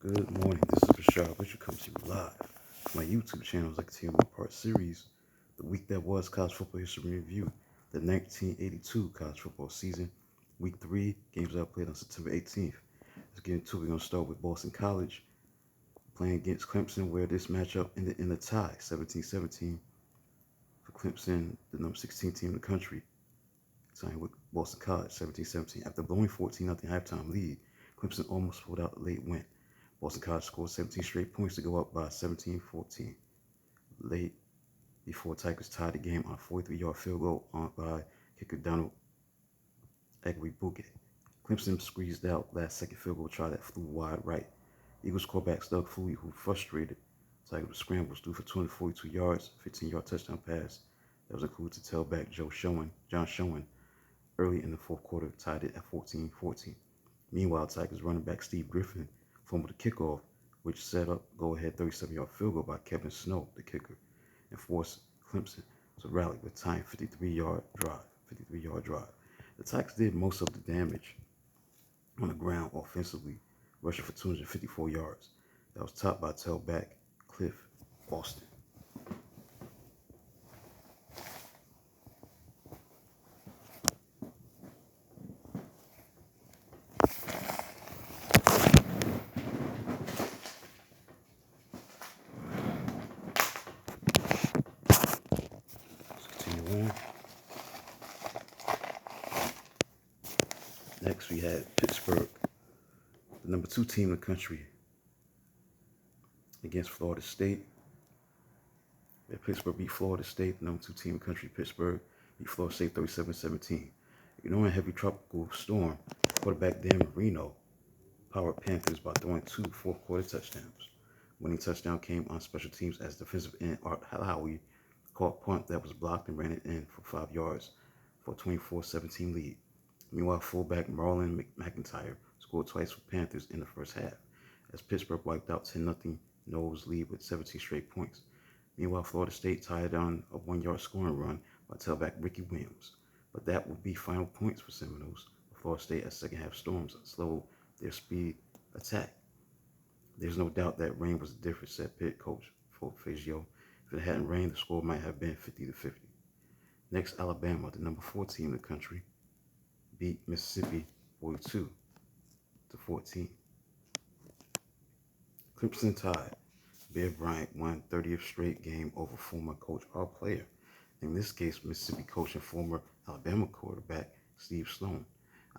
Good morning, this is Bashar Butcher comes to you live from my YouTube channel as I continue my part series, The Week That Was College Football History Review, the 1982 college football season, Week 3, games that were played on September 18th. Let's get into it. We're going to start with Boston College playing against Clemson, where this matchup ended in a tie, 17-17 for Clemson, the number 16 team in the country, tying with Boston College, 17-17. After blowing 14-0 halftime lead, Clemson almost pulled out a late win. Boston College scored 17 straight points to go up by 17-14 late before Tigers tied the game on a 43-yard field goal by kicker Donald Egwebuike. Clemson squeezed out last-second field goal try that flew wide right. Eagles quarterback Doug Flutie, who frustrated Tigers with scrambles, threw for 242 yards, 15-yard touchdown pass that was included to tailback John Schoen, early in the fourth quarter, tied it at 14-14. Meanwhile, Tigers running back Steve Griffin fumbled the kickoff, which set up go-ahead 37-yard field goal by Kevin Snow, the kicker, and forced Clemson to rally with a tying 53-yard drive. The Tigers did most of the damage on the ground offensively, rushing for 254 yards. That was topped by tailback Cliff Austin. Let's continue on. Next, we had Pittsburgh, the number 2 team in the country, against Florida State. Pittsburgh beat Florida State, the number 2 team in the country. Pittsburgh beat Florida State 37-17. Ignoring a heavy tropical storm, quarterback Dan Marino powered Panthers by throwing 2 fourth-quarter touchdowns. Winning touchdown came on special teams as defensive end Art Howie caught a punt that was blocked and ran it in for 5 yards for a 24-17 lead. Meanwhile, fullback Marlon McIntyre scored twice for Panthers in the first half, as Pittsburgh wiped out 10-0 Noles lead with 17 straight points. Meanwhile, Florida State tied on a 1-yard scoring run by tailback Ricky Williams, but that would be final points for Seminoles. Florida State as second-half storms slowed their speed attack. There's no doubt that rain was the difference, said Pitt coach Fazio. If it hadn't rained, the score might have been 50-50. Next, Alabama, the number 4 team in the country, beat Mississippi 42-14. Clemson tied. Bear Bryant won 30th straight game over former coach or player. In this case, Mississippi coach and former Alabama quarterback Steve Sloan.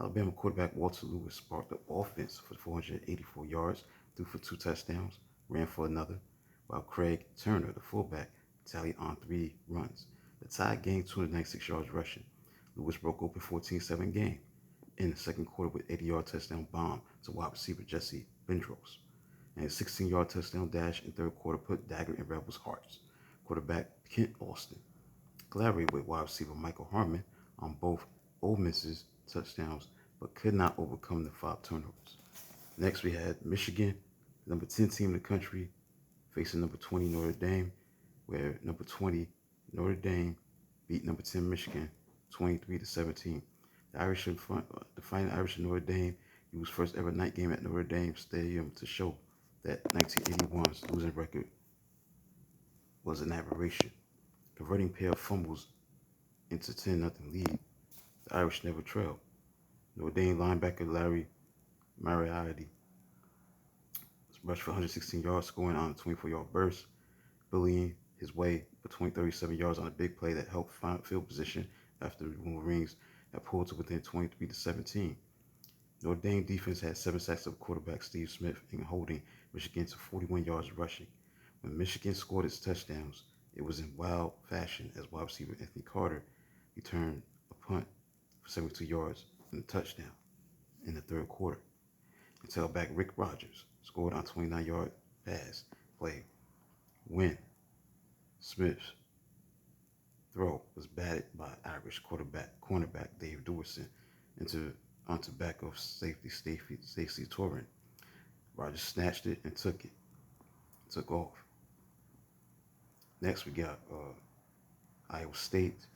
Alabama quarterback Walter Lewis sparked the offense for 484 yards, threw for 2 touchdowns, ran for another, while Craig Turner, the fullback, tallied on 3 runs. The Tide gained 296 yards rushing. Lewis broke open 14-7 game in the second quarter with 80-yard touchdown bomb to wide receiver Jesse Bendros, and a 16-yard touchdown dash in third quarter put dagger in Rebels' hearts. Quarterback Kent Austin collaborated with wide receiver Michael Harmon on both Ole Miss's touchdowns, but could not overcome the 5 turnovers. Next, we had Michigan, number 10 team in the country, facing number 20 Notre Dame, where number 20 Notre Dame beat number 10 Michigan 23-17. The Irish defiant Irish in Notre Dame used first ever night game at Notre Dame Stadium to show that 1981's losing record was an aberration. Converting a pair of fumbles into 10-0 lead, the Irish never trailed. Notre Dame linebacker Larry Mariardi rushed for 116 yards, scoring on a 24-yard burst, bullying his way between 37 yards on a big play that helped find field position after the Wolverines had pulled to within 23-17. Notre Dame defense had 7 sacks of quarterback Steve Smith in holding Michigan to 41 yards rushing. When Michigan scored its touchdowns, it was in wild fashion as wide receiver Anthony Carter returned a punt for 72 yards and a touchdown in the third quarter. And tailback Rick Rogers scored on a 29-yard pass play when Smith's throw was batted by Irish cornerback Dave Dorson onto back of safety Stacey Torrent. Rogers snatched it and took off. Next, we got Iowa State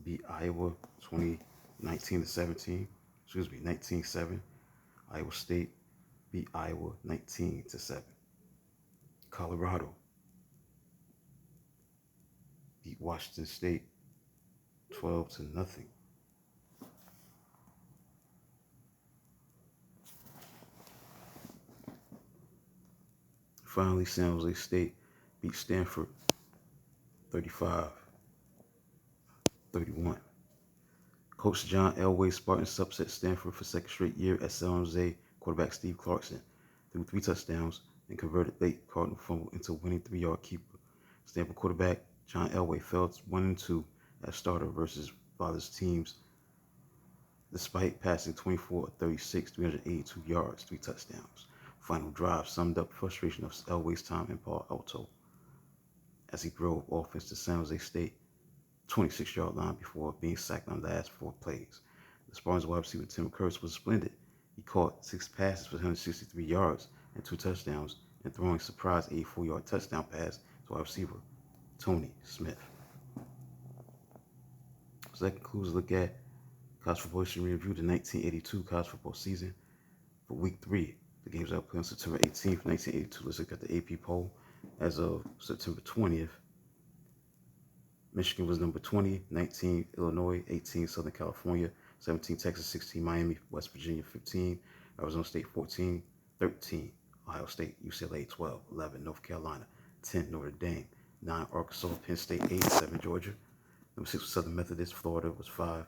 beat Iowa 19-7. Iowa State beat Iowa 19-7. Colorado beat Washington State 12-0. Finally, San Jose State beat Stanford 35-31. Coach John Elway Spartans upset Stanford for second straight year at San Jose. Quarterback Steve Clarkson threw 3 touchdowns and converted late Cardinal fumble into a winning 3-yard keeper. Stanford quarterback John Elway fell 1-2 as starter versus father's teams despite passing 24 of 36, 382 yards, 3 touchdowns. Final drive summed up frustration of Elway's time in Palo Alto as he drove offense to San Jose State 26-yard line before being sacked on the last 4 plays. The Spartans wide receiver Tim Kurtz was splendid. He caught 6 passes for 163 yards and 2 touchdowns, and throwing a surprise 84-yard touchdown pass to wide receiver Tony Smith. So that concludes a look at College Football History Review, the 1982 college football season for Week 3. The games that were played on September 18th, 1982. Let's look at the AP poll as of September 20th. Michigan was number 20, 19 Illinois, 18 Southern California, 17 Texas, 16 Miami, West Virginia, 15 Arizona State, 14, 13 Ohio State, UCLA, 12, 11 North Carolina, 10 Notre Dame, 9 Arkansas, Penn State, 8, 7 Georgia. Number 6 was Southern Methodist, Florida was 5,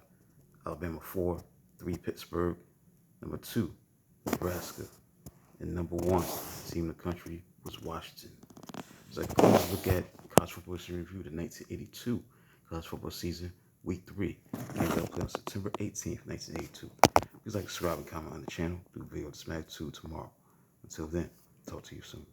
Alabama 4, 3 Pittsburgh, number 2 Nebraska, and number 1 team in the country was Washington. So let's look at College Football History Review, the 1982 college football season, Week 3. Games that played on September 18th, 1982. Please like, subscribe, and comment on the channel. Do a video on this magnitude tomorrow. Until then, talk to you soon.